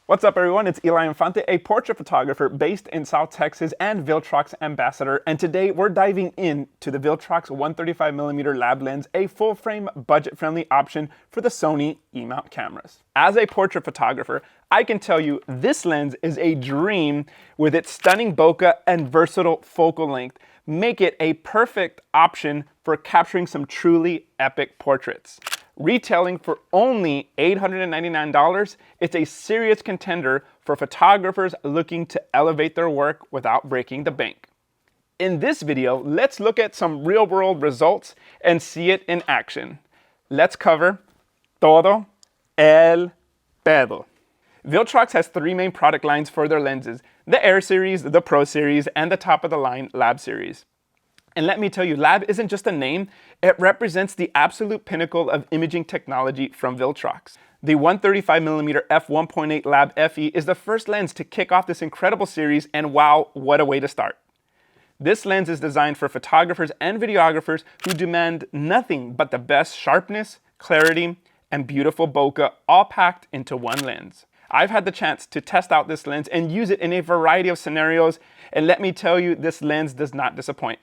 What's up everyone, it's Eli Infante, a portrait photographer based in South Texas and Viltrox ambassador, and today we're diving into the Viltrox 135mm lab lens, a full frame budget-friendly option for the Sony E-mount cameras. As a portrait photographer, I can tell you this lens is a dream with its stunning bokeh and versatile focal length. Make it a perfect option for capturing some truly epic portraits. Retailing for only $899, it's a serious contender for photographers looking to elevate their work without breaking the bank. In this video, let's look at some real-world results and see it in action. Let's cover todo el pedo. Viltrox has three main product lines for their lenses: the Air Series, the Pro Series, and the top-of-the-line Lab Series. And let me tell you, Lab isn't just a name, it represents the absolute pinnacle of imaging technology from Viltrox. The 135mm F1.8 LAB FE is the first lens to kick off this incredible series, and wow, what a way to start. This lens is designed for photographers and videographers who demand nothing but the best sharpness, clarity, and beautiful bokeh all packed into one lens. I've had the chance to test out this lens and use it in a variety of scenarios, and let me tell you, this lens does not disappoint.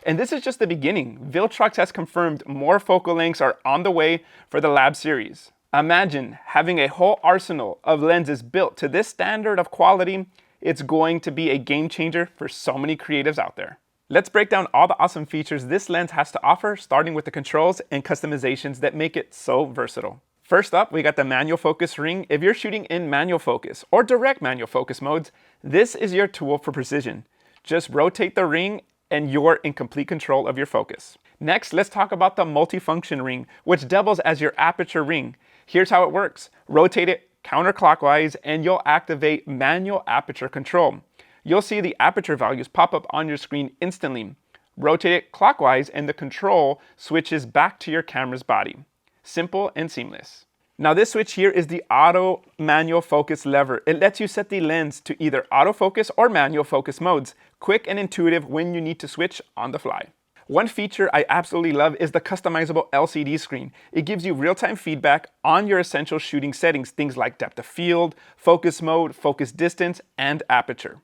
And this is just the beginning. Viltrox has confirmed more focal lengths are on the way for the Lab series. Imagine having a whole arsenal of lenses built to this standard of quality. It's going to be a game changer for so many creatives out there. Let's break down all the awesome features this lens has to offer, starting with the controls and customizations that make it so versatile. First up, we got the manual focus ring. If you're shooting in manual focus or direct manual focus modes, this is your tool for precision. Just rotate the ring and you're in complete control of your focus. Next, let's talk about the multifunction ring, which doubles as your aperture ring. Here's how it works. Rotate it counterclockwise and you'll activate manual aperture control. You'll see the aperture values pop up on your screen instantly. Rotate it clockwise and the control switches back to your camera's body. Simple and seamless. Now this switch here is the auto manual focus lever. It lets you set the lens to either autofocus or manual focus modes. Quick and intuitive when you need to switch on the fly. One feature I absolutely love is the customizable LCD screen. It gives you real-time feedback on your essential shooting settings, things like depth of field, focus mode, focus distance, and aperture.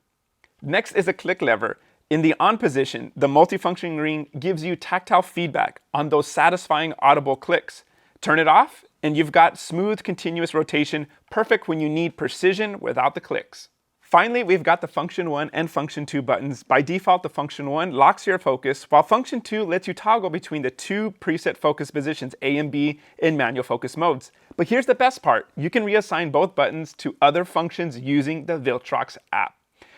Next is a click lever. In the on position, the multifunction ring gives you tactile feedback on those satisfying audible clicks. Turn it off, and you've got smooth, continuous rotation, perfect when you need precision without the clicks. Finally, we've got the Function 1 and Function 2 buttons. By default, the Function 1 locks your focus, while Function 2 lets you toggle between the two preset focus positions, A and B, in manual focus modes. But here's the best part. You can reassign both buttons to other functions using the Viltrox app.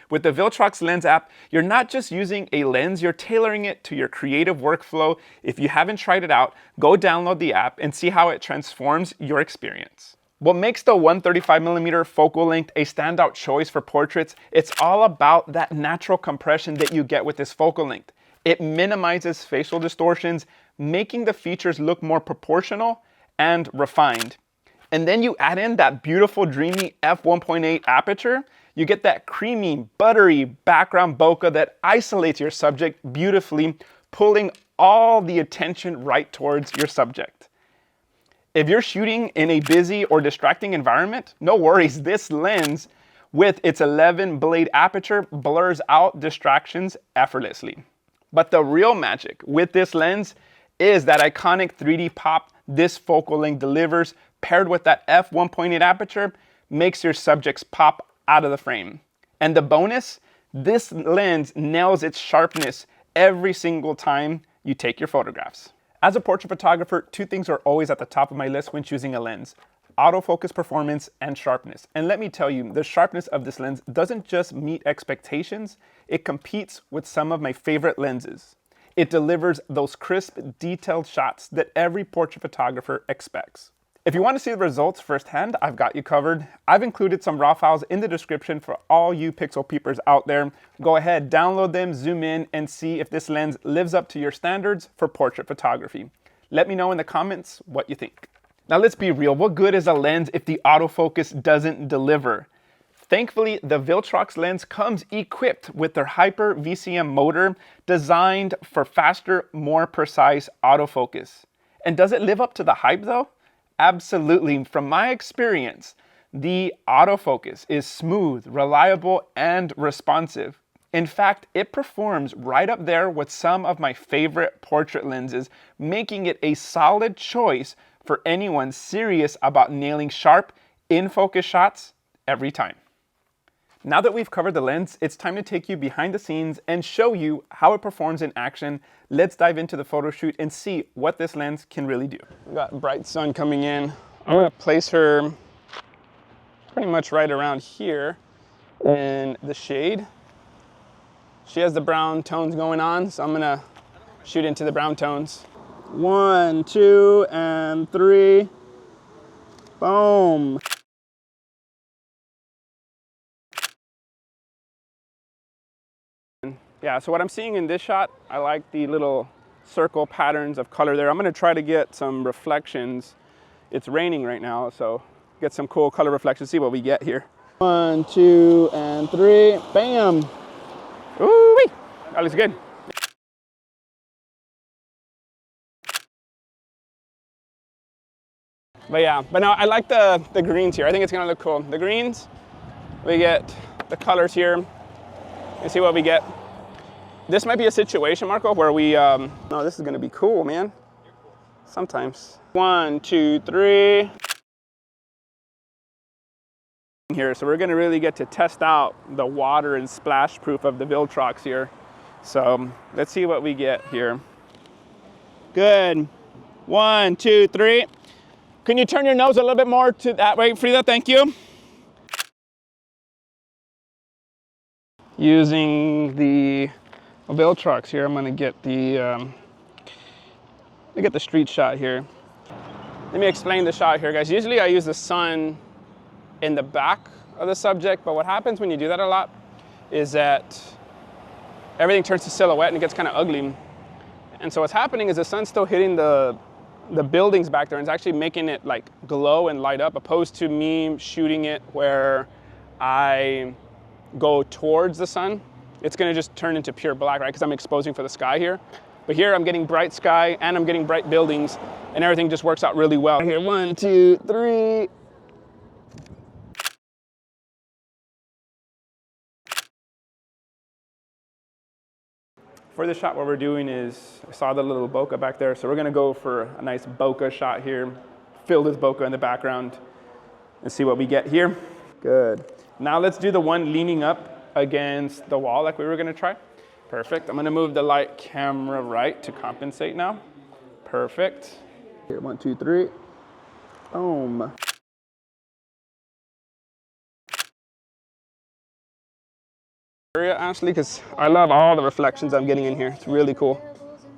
With the Viltrox Lens app, you're not just using a lens, you're tailoring it to your creative workflow. If you haven't tried it out, go download the app and see how it transforms your experience. What makes the 135mm focal length a standout choice for portraits, it's all about that natural compression that you get with this focal length. It minimizes facial distortions, making the features look more proportional and refined. And then you add in that beautiful, dreamy f1.8 aperture, you get that creamy, buttery background bokeh that isolates your subject beautifully, pulling all the attention right towards your subject. If you're shooting in a busy or distracting environment, no worries, this lens with its 11 blade aperture blurs out distractions effortlessly. But the real magic with this lens is that iconic 3D pop this focal length delivers, paired with that f1.8 aperture, makes your subjects pop out of the frame. And the bonus, this lens nails its sharpness every single time you take your photographs. As a portrait photographer, two things are always at the top of my list when choosing a lens: autofocus performance and sharpness. And let me tell you, the sharpness of this lens doesn't just meet expectations, it competes with some of my favorite lenses. It delivers those crisp, detailed shots that every portrait photographer expects. If you want to see the results firsthand, I've got you covered. I've included some raw files in the description for all you pixel peepers out there. Go ahead, download them, zoom in, and see if this lens lives up to your standards for portrait photography. Let me know in the comments what you think. Now let's be real, what good is a lens if the autofocus doesn't deliver? Thankfully, the Viltrox lens comes equipped with their Hyper VCM motor designed for faster, more precise autofocus. And does it live up to the hype though? Absolutely. From my experience, The autofocus is smooth, reliable, and responsive. In fact, it performs right up there with some of my favorite portrait lenses, making it a solid choice for anyone serious about nailing sharp, in-focus shots every time. Now that we've covered the lens, it's time to take you behind the scenes and show you how it performs in action. Let's dive into the photo shoot and see what this lens can really do. We've got bright sun coming in. I'm gonna place her pretty much right around here in the shade. She has the brown tones going on, so I'm gonna shoot into the brown tones. 1, 2, and 3. Boom. Yeah, so what I'm seeing in this shot, I like the little circle patterns of color there. I'm gonna try to get some reflections. It's raining right now, so get some cool color reflections, see what we get here. 1, 2, and 3, bam. Ooh-wee, that looks good. But yeah, but now I like the greens here. I think it's gonna look cool. The greens, we get the colors here, and see what we get. This might be a situation, Marco, where we, no, this is gonna be cool, man. Sometimes. 1, 2, 3. Here, so we're gonna really get to test out the water and splash proof of the Viltrox here. So let's see what we get here. Good. 1, 2, 3. Can you turn your nose a little bit more to that way, Frida? Thank you. Using the Viltrox here, I'm gonna get the street shot here. Let me explain the shot here, guys. Usually I use the sun in the back of the subject, but what happens when you do that a lot is that everything turns to silhouette and it gets kind of ugly. And so what's happening is the sun's still hitting the buildings back there, and it's actually making it like glow and light up, opposed to me shooting it where I go towards the sun. It's gonna just turn into pure black, right? Because I'm exposing for the sky here. But here I'm getting bright sky and I'm getting bright buildings, and everything just works out really well. Here, 1, 2, 3. For this shot, what we're doing is, I saw the little bokeh back there, so we're gonna go for a nice bokeh shot here, fill this bokeh in the background, and see what we get here. Good. Now let's do the one leaning up against the wall like we were gonna try. Perfect. I'm gonna move the light camera right to compensate now. Perfect. Here, 1, 2, 3. Boom. Actually, because I love all the reflections I'm getting in here. It's really cool.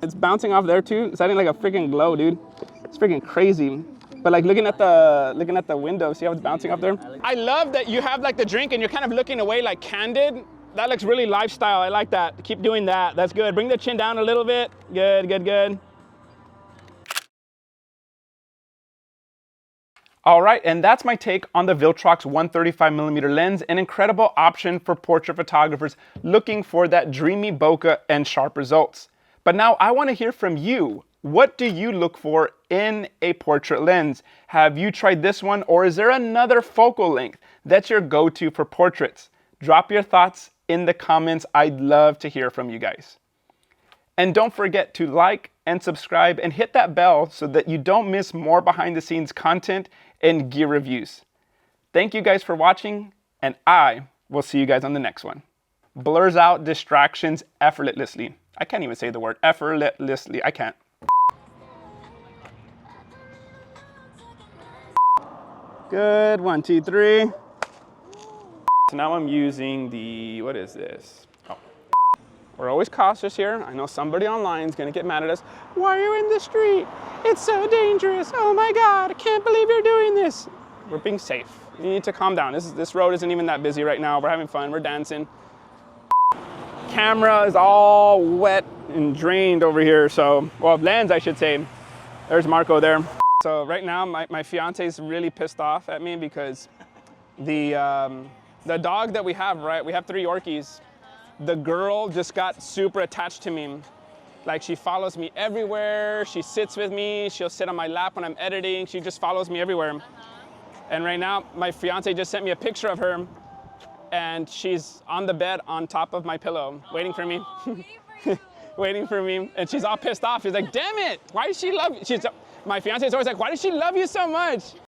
It's bouncing off there too. It's adding like a freaking glow, dude. It's freaking crazy. But like looking at the window, see how it's bouncing up there? I love that you have like the drink and you're kind of looking away like candid. That looks really lifestyle. I like that. Keep doing that. That's good. Bring the chin down a little bit. Good, good, good. All right, and that's my take on the Viltrox 135mm lens, an incredible option for portrait photographers looking for that dreamy bokeh and sharp results. But now I want to hear from you. What do you look for in a portrait lens? Have you tried this one, or is there another focal length that's your go-to for portraits? Drop your thoughts in the comments. I'd love to hear from you guys. And don't forget to like and subscribe and hit that bell so that you don't miss more behind the scenes content and gear reviews. Thank you guys for watching, and I will see you guys on the next one. Blurs out distractions effortlessly. I can't even say the word effortlessly. I can't. Good, 1, 2, 3. So now I'm using the, what is this? Oh. We're always cautious here. I know somebody online is gonna get mad at us. Why are you in the street? It's so dangerous. Oh my God, I can't believe you're doing this. We're being safe. You need to calm down. This road isn't even that busy right now. We're having fun, we're dancing. Camera is all wet and drained over here. So, well, lens I should say. There's Marco there. So right now my fiance is really pissed off at me because the dog that we have, right? We have 3 Yorkies. The girl just got super attached to me. Like, she follows me everywhere. She sits with me. She'll sit on my lap when I'm editing. She just follows me everywhere. And right now, my fiance just sent me a picture of her, and she's on the bed on top of my pillow, waiting for me. Waiting for me, and she's all pissed off. She's like, damn it, why does she love you? My fiance is always like, why does she love you so much?